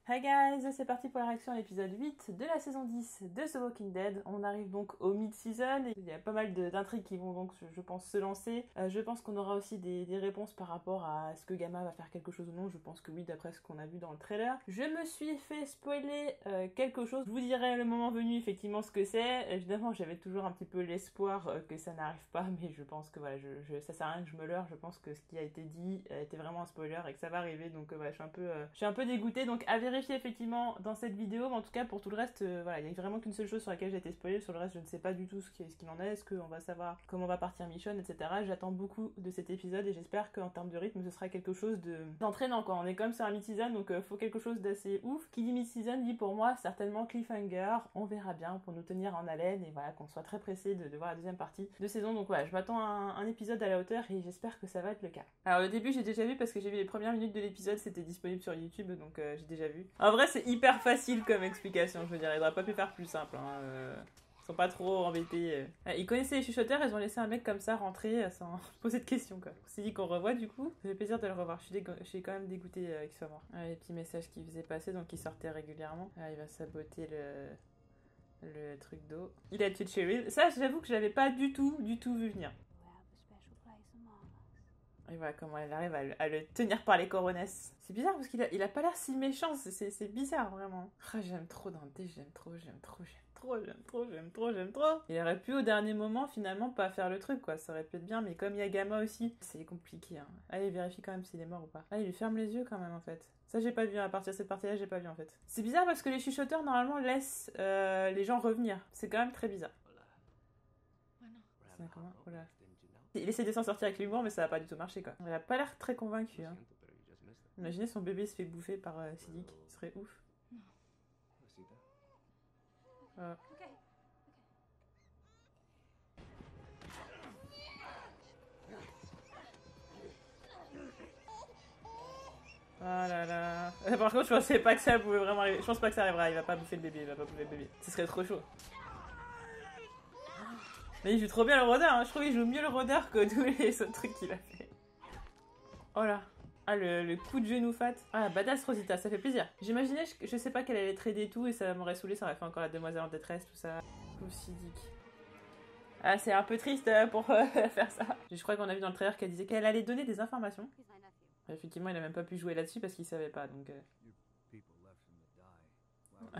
Hi guys, c'est parti pour la réaction à l'épisode 8 de la saison 10 de The Walking Dead. On arrive donc au mid-season et il y a pas mal d'intrigues qui vont donc, je pense, se lancer. Je pense qu'on aura aussi des réponses par rapport à est-ce que Gamma va faire quelque chose ou non. Je pense que oui, d'après ce qu'on a vu dans le trailer. Je me suis fait spoiler quelque chose. Je vous dirai le moment venu effectivement ce que c'est. Évidemment, j'avais toujours un petit peu l'espoir que ça n'arrive pas, mais je pense que voilà, ça sert à rien que je me leurre. Je pense que ce qui a été dit était vraiment un spoiler et que ça va arriver. Donc voilà, je suis un peu dégoûtée. Donc à vérifier effectivement dans cette vidéo, mais en tout cas pour tout le reste, voilà, il y a vraiment qu'une seule chose sur laquelle j'ai été spoilée. Sur le reste, je ne sais pas du tout ce qu'il en est. Est-ce qu'on va savoir comment va partir Michonne, etc. J'attends beaucoup de cet épisode et j'espère qu'en termes de rythme, ce sera quelque chose d'entraînant, quoi. On est comme sur un mid-season, donc faut quelque chose d'assez ouf. Qui dit mid-season dit pour moi certainement cliffhanger. On verra bien pour nous tenir en haleine et voilà, qu'on soit très pressé de voir la deuxième partie de saison. Donc voilà, je m'attends à un épisode à la hauteur et j'espère que ça va être le cas. Alors le début, j'ai déjà vu parce que j'ai vu les premières minutes de l'épisode, c'était disponible sur YouTube, donc j'ai déjà vu. En vrai, c'est hyper facile comme explication, je veux dire, il aurait pas pu faire plus simple. Ils sont pas trop embêtés. Ils connaissaient les chuchoteurs, ils ont laissé un mec comme ça rentrer sans poser de questions, quoi. On s'est dit qu'on revoit du coup. Ça fait plaisir de le revoir. Je suis quand même dégoûtée qu'il soit mort. Les petits messages qu'il faisait passer, donc il sortait régulièrement. Il va saboter le truc d'eau. Il a tué Cheryl. Ça, j'avoue que je l'avais pas du tout vu venir. Et voilà comment elle arrive à le tenir par les coronesses. C'est bizarre parce qu'il a pas l'air si méchant, c'est bizarre vraiment. Oh, j'aime trop Dante, j'aime trop. Il aurait pu au dernier moment finalement pas faire le truc, quoi, ça aurait pu être bien, mais comme il y a Gamma aussi, c'est compliqué. Allez, vérifie quand même s'il est mort ou pas. Ah, il lui ferme les yeux quand même en fait. Ça j'ai pas vu, à partir de cette partie là j'ai pas vu en fait. C'est bizarre parce que les chuchoteurs normalement laissent les gens revenir. C'est quand même très bizarre. C'est comment? Voilà. Il essaie de s'en sortir avec l'humour, mais ça va pas du tout marcher, quoi. Il a pas l'air très convaincu. Imaginez son bébé se fait bouffer par Siddiq, ce serait ouf. Oh là là. Par contre, je pensais pas que ça pouvait vraiment arriver. Je pense pas que ça arrivera. Il va pas bouffer le bébé. Ce serait trop chaud. Mais il joue trop bien le rôdeur. Je trouve qu'il joue mieux le rôdeur que tous les autres trucs qu'il a fait. Oh là. Ah, le coup de genou fat. Ah, badass Rosita, ça fait plaisir. J'imaginais, je sais pas qu'elle allait trader tout et ça m'aurait saoulé, ça aurait fait encore la demoiselle en détresse, tout ça. Pauvre Siddiq. Ah, c'est un peu triste pour faire ça. Je crois qu'on a vu dans le trailer qu'elle disait qu'elle allait donner des informations. Effectivement, il a même pas pu jouer là-dessus parce qu'il savait pas, donc...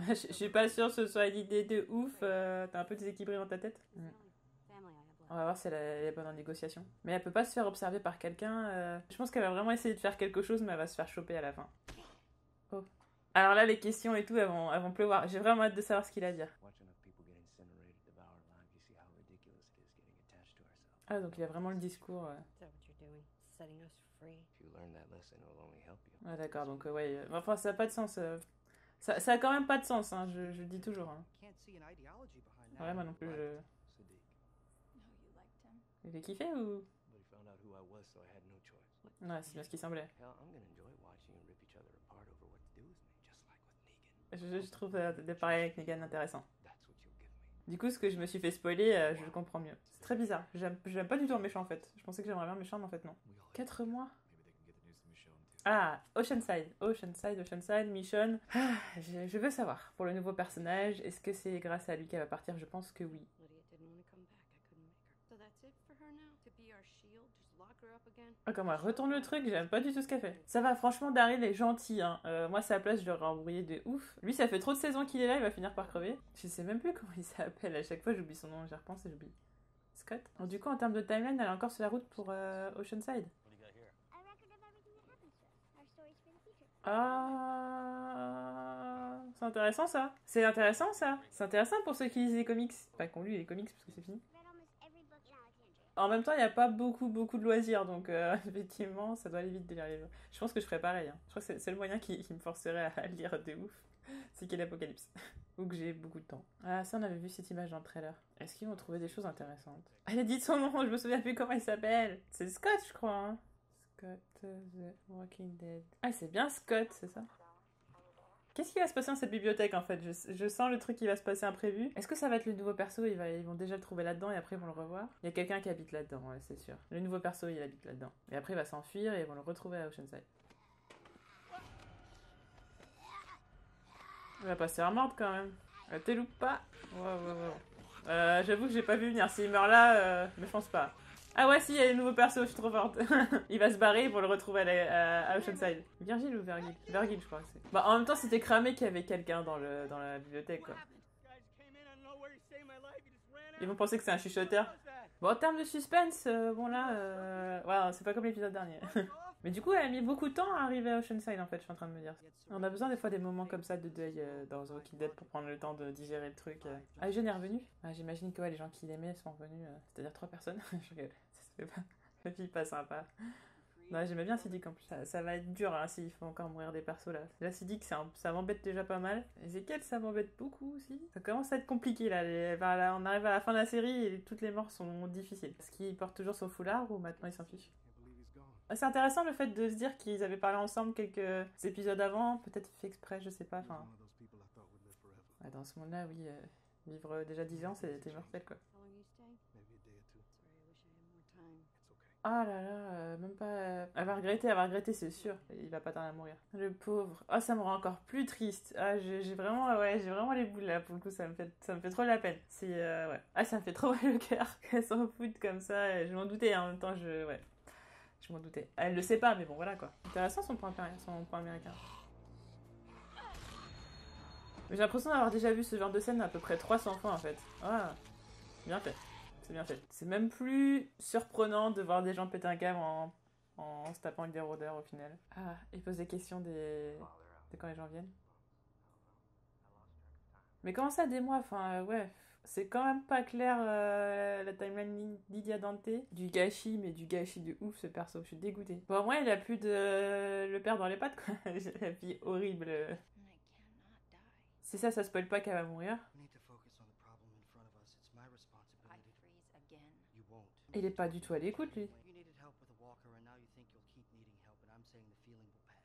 Je suis pas sûre que ce soit une idée de ouf. T'es un peu déséquilibré dans ta tête. On va voir si elle est bonne en négociation. Mais elle peut pas se faire observer par quelqu'un. Je pense qu'elle va vraiment essayer de faire quelque chose, mais elle va se faire choper à la fin. Oh. Alors là, les questions et tout, elles vont pleuvoir. J'ai vraiment hâte de savoir ce qu'il a à dire. Ah, donc il a vraiment le discours. Ah, d'accord, donc ouais. Enfin, ça a pas de sens. Ça a quand même pas de sens, je le dis toujours. Ouais, moi non plus, Il fait kiffer ou... Ouais, c'est bien ce qui semblait. Je trouve de parler avec Negan intéressant. Du coup, ce que je me suis fait spoiler, je le comprends mieux. C'est très bizarre. J'aime pas du tout un méchant en fait. Je pensais que j'aimerais bien un méchant, mais en fait non. 4 mois. Ah, Oceanside, Michonne. Ah, je veux savoir. Pour le nouveau personnage, est-ce que c'est grâce à lui qu'elle va partir? Je pense que oui. Ah, comment elle retourne le truc, j'aime pas du tout ce qu'elle fait. Ça va, franchement, Daryl est gentil. Moi, à sa place, je l'aurais embrouillé de ouf. Lui, ça fait trop de saisons qu'il est là, il va finir par crever. Je sais même plus comment il s'appelle. À chaque fois, j'oublie son nom, j'y repense et j'oublie. Scott. Donc, du coup, en termes de timeline, elle est encore sur la route pour Oceanside. Ah, c'est intéressant ça. C'est intéressant ça. C'est intéressant pour ceux qui lisent les comics. Pas qu'on lit les comics parce que c'est fini. En même temps, il n'y a pas beaucoup de loisirs, donc effectivement, ça doit aller vite de lire les livres. Je pense que je ferais pareil. Je crois que c'est le moyen qui me forcerait à lire de ouf. C'est qu'il y ait l'apocalypse. Ou que j'ai beaucoup de temps. Ah, ça, on avait vu cette image dans le trailer. Est-ce qu'ils vont trouver des choses intéressantes? Elle a dit son nom, je me souviens plus comment il s'appelle. C'est Scott, je crois. Scott the Walking Dead. Ah, c'est bien Scott, c'est ça? Qu'est-ce qui va se passer dans cette bibliothèque en fait? Je sens le truc qui va se passer imprévu. Est-ce que ça va être le nouveau perso? Ils vont déjà le trouver là-dedans et après ils vont le revoir. Il y a quelqu'un qui habite là-dedans, ouais, c'est sûr. Le nouveau perso il habite là-dedans. Et après il va s'enfuir et ils vont le retrouver à Oceanside. Elle va passer à mordre quand même. T'es loupe pas. J'avoue que j'ai pas vu venir. S'il meurt là, mais je pense pas. Ah ouais, si, il y a des nouveaux persos, je suis trop forte. Il va se barrer pour le retrouver à Oceanside. Virgile ou Vergil? Vergil, je crois que c'est. Bah, en même temps, c'était cramé qu'il y avait quelqu'un dans la bibliothèque, quoi. Ils vont penser que c'est un chuchoteur. Bon, en termes de suspense, bon là, ouais, c'est pas comme l'épisode dernier. Mais du coup, elle a mis beaucoup de temps à arriver à Oceanside, en fait, je suis en train de me dire. On a besoin des fois des moments comme ça de deuil dans The Walking Dead pour prendre le temps de digérer le truc. Ah, Eugène est revenu. Ah, j'imagine que ouais, les gens qui l'aimaient sont revenus, c'est-à-dire 3 personnes. Je rigole, ça se fait pas. La fille pas sympa. Non, j'aimais bien Siddiq en plus. Ça va être dur hein, s'il faut encore mourir des persos là. Là, Siddiq, ça m'embête déjà pas mal. Ezekiel, ça m'embête beaucoup aussi. Ça commence à être compliqué là. On arrive à la fin de la série et toutes les morts sont difficiles. Est-ce qu'il porte toujours son foulard ou maintenant il s'en fiche? C'est intéressant le fait de se dire qu'ils avaient parlé ensemble quelques épisodes avant, peut-être fait exprès, je sais pas. Enfin, ouais, dans ce monde-là, oui, vivre déjà 10 ans, c'était mortel quoi. Ah là là, même pas. Elle va regretter, c'est sûr. Il va pas tarder à mourir. Le pauvre. Ah, ça me rend encore plus triste. Ah, j'ai vraiment, ouais, j'ai vraiment les boules là. Pour le coup, ça me fait trop la peine. C'est, ouais. Ah, ça me fait trop mal le cœur qu'elle s'en foute comme ça. Je m'en doutais, hein, en même temps, ouais. Je m'en doutais. Elle le sait pas, mais bon, voilà quoi. Intéressant son point américain. Mais j'ai l'impression d'avoir déjà vu ce genre de scène à peu près 300 fois en fait. Ah, bien fait. C'est bien fait. C'est même plus surprenant de voir des gens péter un câble en se tapant avec des rôdeurs au final. Ah, il pose des questions de quand les gens viennent. Mais comment ça, des mois? Enfin, ouais. C'est quand même pas clair la timeline Lydia Dante. Du gâchis, mais du gâchis de ouf ce perso. Je suis dégoûtée. Bon, au moins, il a plus de le père dans les pattes, quoi. La fille horrible. C'est ça, ça spoil pas qu'elle va mourir. Il est pas du tout à l'écoute, lui.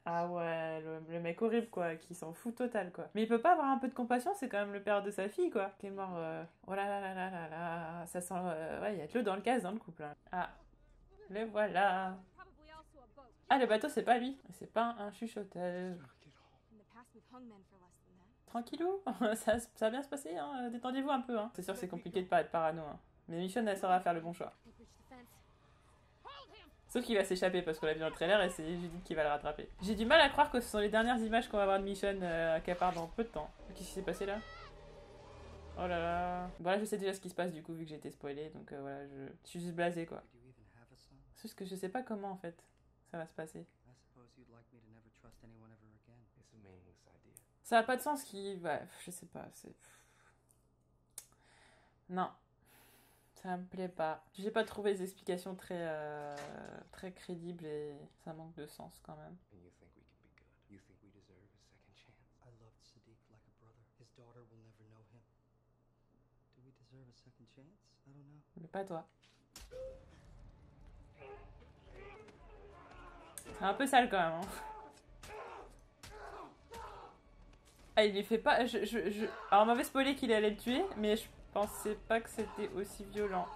Ah ouais, le mec horrible, quoi, qui s'en fout total, quoi. Mais il peut pas avoir un peu de compassion, c'est quand même le père de sa fille, quoi, qui est mort. Oh là là là là là là, ça sent. Ouais, il y a de l'eau dans le gaz dans le couple. Hein. Ah, le voilà. Ah, le bateau, c'est pas lui. C'est pas un chuchoteur. Tranquillou, ça va bien se passer, hein. Détendez-vous un peu. Hein. C'est sûr que c'est compliqué de pas être parano. Hein. Mais Michonne, elle saura faire le bon choix. Sauf qu'il va s'échapper parce qu'on l'a vu dans le trailer et c'est Judith qui va le rattraper. J'ai du mal à croire que ce sont les dernières images qu'on va voir de Michonne qu'elle part dans peu de temps. Qu'est-ce qui s'est passé là? Oh là là. Bon là je sais déjà ce qui se passe du coup vu que j'ai été spoilée donc voilà je suis juste blasée quoi. C'est juste que je sais pas comment en fait ça va se passer. Ça a pas de sens qui... Ouais, je sais pas, c'est... Non. Ça me plaît pas. J'ai pas trouvé des explications très crédibles et ça manque de sens quand même. Mais pas toi. C'est un peu sale quand même. Hein. Ah, il lui fait pas... Alors, on m'avait spoilé qu'il allait le tuer, mais je pensais pas que c'était aussi violent.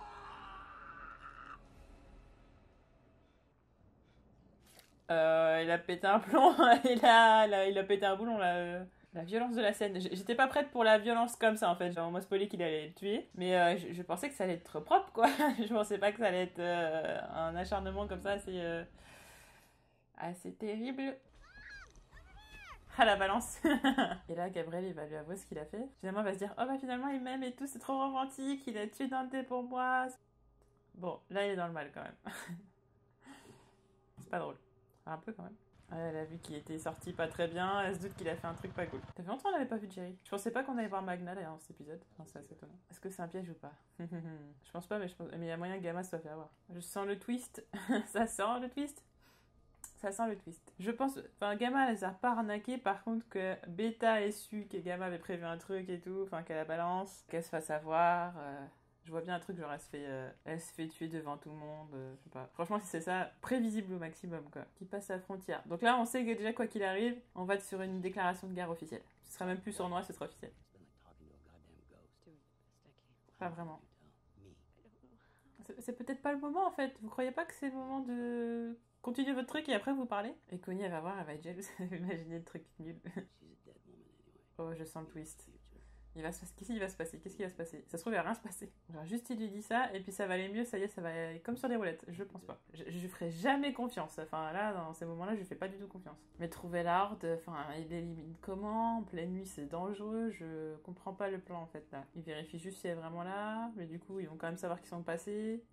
Il a pété un plomb. il a pété un boulon, là. La violence de la scène. J'étais pas prête pour la violence comme ça, en fait. Genre, on m'a spoilé qu'il allait le tuer. Mais je pensais que ça allait être propre, quoi. Je pensais pas que ça allait être un acharnement comme ça assez terrible. Ah la balance. Et là Gabriel il va lui avouer ce qu'il a fait. Finalement il va se dire oh bah finalement il m'aime et tout, c'est trop romantique, il a tué Dante pour moi. Bon là il est dans le mal quand même. C'est pas drôle. Un peu quand même. Elle a vu qu'il était sorti pas très bien, elle se doute qu'il a fait un truc pas cool. Ça fait longtemps qu'on n'avait pas vu Jerry. Je pensais pas qu'on allait voir Magna d'ailleurs dans cet épisode. Enfin, c'est assez étonnant. Est-ce que c'est un piège ou pas? Je pense pas mais il y a moyen que Gamma se soit fait avoir. Je sens le twist. Ça sent le twist. Ça sent le twist. Je pense... Enfin, Gamma, elle s'est pas arnaquée. Par contre, que Beta ait su que Gamma avait prévu un truc et tout. Enfin, qu'elle la balance. Qu'elle se fasse avoir. Je vois bien un truc genre elle se fait tuer devant tout le monde. Je sais pas. Franchement, si c'est ça, prévisible au maximum, quoi. Qui passe la frontière. Donc là, on sait que déjà, quoi qu'il arrive, on va être sur une déclaration de guerre officielle. Ce sera même plus sournois, ce sera officiel. Pas vraiment. C'est peut-être pas le moment, en fait. Vous croyez pas que c'est le moment de... Continuez votre truc et après vous parlez. Et Connie elle va voir, elle va être jalouse. Imaginez le truc nul. Oh Oh, je sens le twist. Qu'est-ce qui va se passer? Qu'est-ce qui va se passer? Ça se trouve, il va rien se passer. Genre, juste il lui dit ça, et puis ça va aller mieux, ça y est, ça va aller comme sur des roulettes. Je pense pas. Je lui ferai jamais confiance. Enfin, là, dans ces moments-là, je lui fais pas du tout confiance. Mais trouver la horde, enfin, il élimine comment? En pleine nuit, c'est dangereux. Je comprends pas le plan, en fait, là. Il vérifie juste si elle est vraiment là, mais du coup, ils vont quand même savoir qu'ils sont passés.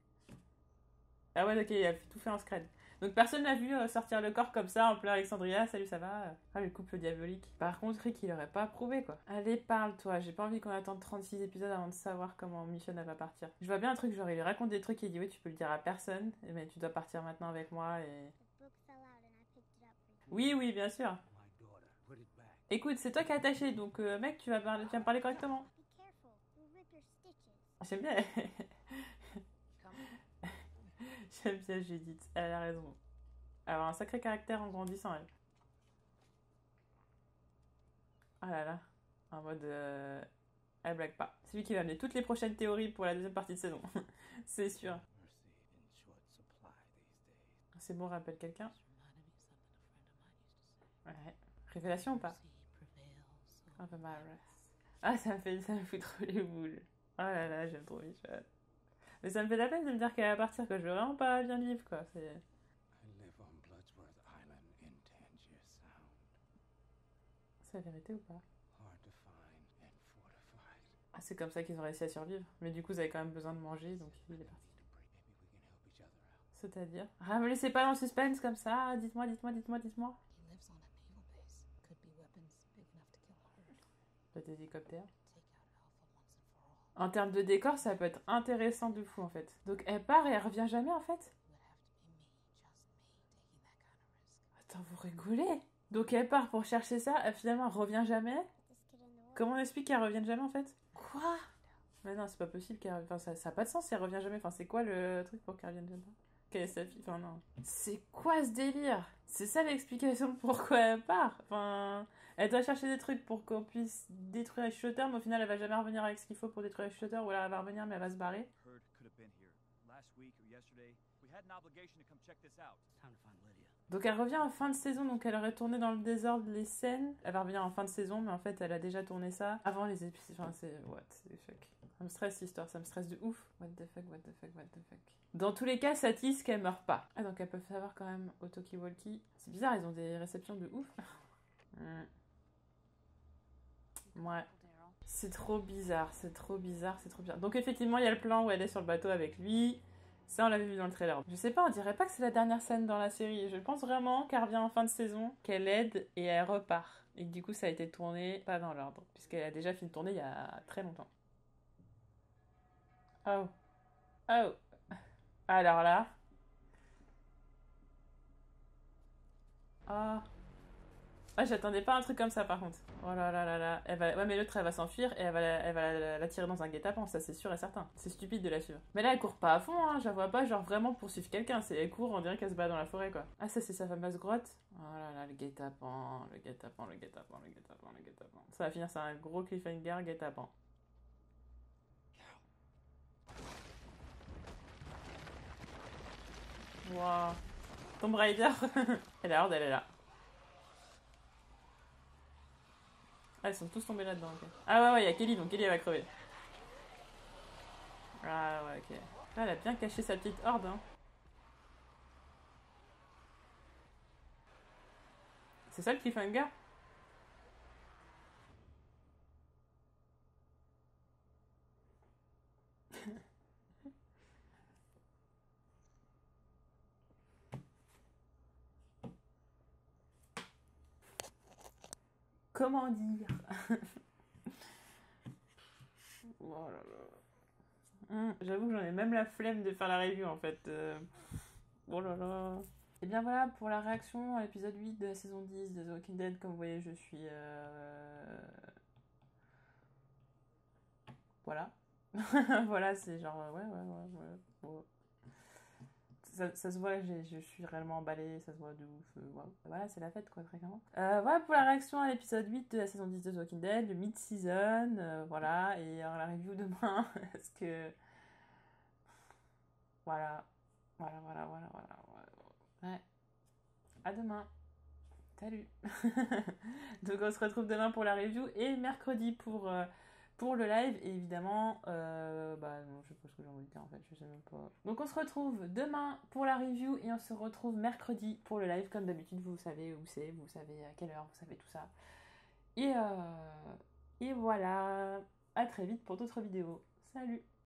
Ah ouais, ok, il a tout fait en scred. Donc personne n'a vu sortir le corps comme ça en plein Alexandria, salut ça va. Ah le couple diabolique. Par contre Rick il aurait pas approuvé quoi. Allez parle-toi, j'ai pas envie qu'on attende 36 épisodes avant de savoir comment Michonne elle va partir. Je vois bien un truc genre il lui raconte des trucs et il dit oui tu peux le dire à personne, mais tu dois partir maintenant avec moi et... Oui oui bien sûr. Écoute c'est toi qui es attaché donc mec tu vas me parler correctement. J'aime bien. J'aime bien Judith, elle a raison. Alors un sacré caractère en grandissant elle. Ah là là, en mode elle blague pas. C'est lui qui va amener toutes les prochaines théories pour la deuxième partie de saison. C'est sûr. C'est bon, rappelle quelqu'un. Ouais. Révélation ou pas? Of a Maris. Ah, ça me fout trop les boules. Oh là là, j'aime trop Michonne. Mais ça me fait la peine de me dire qu'elle va partir, quoi. Je veux vraiment pas bien vivre, quoi. C'est la vérité ou pas? Ah, c'est comme ça qu'ils ont réussi à survivre. Mais du coup, ils avaient quand même besoin de manger, donc il est parti. C'est-à-dire? Ah, me laissez pas dans le suspense comme ça. Dites-moi, dites-moi, dites-moi, dites-moi. Des hélicoptères. En termes de décor, ça peut être intéressant de fou en fait. Donc elle part et elle revient jamais en fait. Attends, vous rigolez? Donc elle part pour chercher ça, elle finalement elle revient jamais. Comment on explique qu'elle revienne jamais en fait? Quoi? Mais non, c'est pas possible qu'elle revienne. Enfin, ça a pas de sens si elle revient jamais. Enfin, c'est quoi le truc pour qu'elle revienne jamais? Quelle est sa fille? Enfin, non. C'est quoi ce délire? C'est ça l'explication de pourquoi elle part. Enfin, elle doit chercher des trucs pour qu'on puisse détruire les chuchoteurs, mais au final, elle va jamais revenir avec ce qu'il faut pour détruire les chuchoteurs, ou alors elle va revenir, mais elle va se barrer. Donc elle revient en fin de saison, donc elle aurait tourné dans le désordre les scènes. Elle va revenir en fin de saison, mais en fait, elle a déjà tourné ça avant les épisodes. Enfin, c'est... What the fuck. Ça me stresse l'histoire, ça me stresse de ouf. What the fuck, what the fuck, what the fuck. Dans tous les cas, ça tisse qu'elle meurt pas. Ah, donc elles peuvent savoir quand même au talkie-walkie. C'est bizarre, ils ont des réceptions de ouf. Ouais. C'est trop bizarre, c'est trop bizarre, c'est trop bizarre. Donc effectivement, il y a le plan où elle est sur le bateau avec lui. Ça, on l'avait vu dans le trailer. Je sais pas, on dirait pas que c'est la dernière scène dans la série. Je pense vraiment qu'elle revient en fin de saison, qu'elle aide et elle repart. Et que du coup, ça a été tourné pas dans l'ordre, puisqu'elle a déjà fini de tourner il y a très longtemps. Oh. Oh. Alors là. Ah. Ah, j'attendais pas un truc comme ça par contre. Oh là là là là. Ouais, mais l'autre elle va s'enfuir et elle va la tirer dans un guet-apens, ça c'est sûr et certain. C'est stupide de la suivre. Mais là elle court pas à fond, hein. Je la vois pas genre vraiment poursuivre quelqu'un. Elle court, on dirait qu'elle se bat dans la forêt quoi. Ah, ça c'est sa fameuse grotte. Oh là là, le guet-apens, le guet-apens, le guet-apens, le guet-apens, le guet-apens. Ça va finir sur un gros cliffhanger guet-apens. Waouh. Tomb Raider. Et la horde elle est là. Ah, ils sont tous tombés là-dedans, ok. Ah ouais, ouais, il y a Kelly, donc Kelly, elle va crever. Ah ouais, ok. Ah, elle a bien caché sa petite horde, hein. C'est ça le cliffhanger? Comment dire? Oh là là. J'avoue que j'en ai même la flemme de faire la review en fait. Oh là là. Et bien voilà pour la réaction à l'épisode 8 de la saison 10 de The Walking Dead. Comme vous voyez, je suis. Voilà. Voilà, c'est genre. Ouais, ouais, ouais, ouais. Ouais. Ça se voit, je suis réellement emballée, ça se voit de ouf. Voilà, c'est la fête, quoi, très clairement. Voilà pour la réaction à l'épisode 8 de la saison 10 de The Walking Dead, le mid-season, voilà, et la review demain, parce que... Voilà, voilà, voilà, voilà, voilà. Ouais. À demain. Salut. Donc on se retrouve demain pour la review et mercredi pour le live. Et évidemment, bah non, je sais pas ce que j'ai envie de dire en fait, je sais même pas. Donc on se retrouve demain pour la review et on se retrouve mercredi pour le live. Comme d'habitude, vous savez où c'est, vous savez à quelle heure, vous savez tout ça. Et voilà, à très vite pour d'autres vidéos. Salut!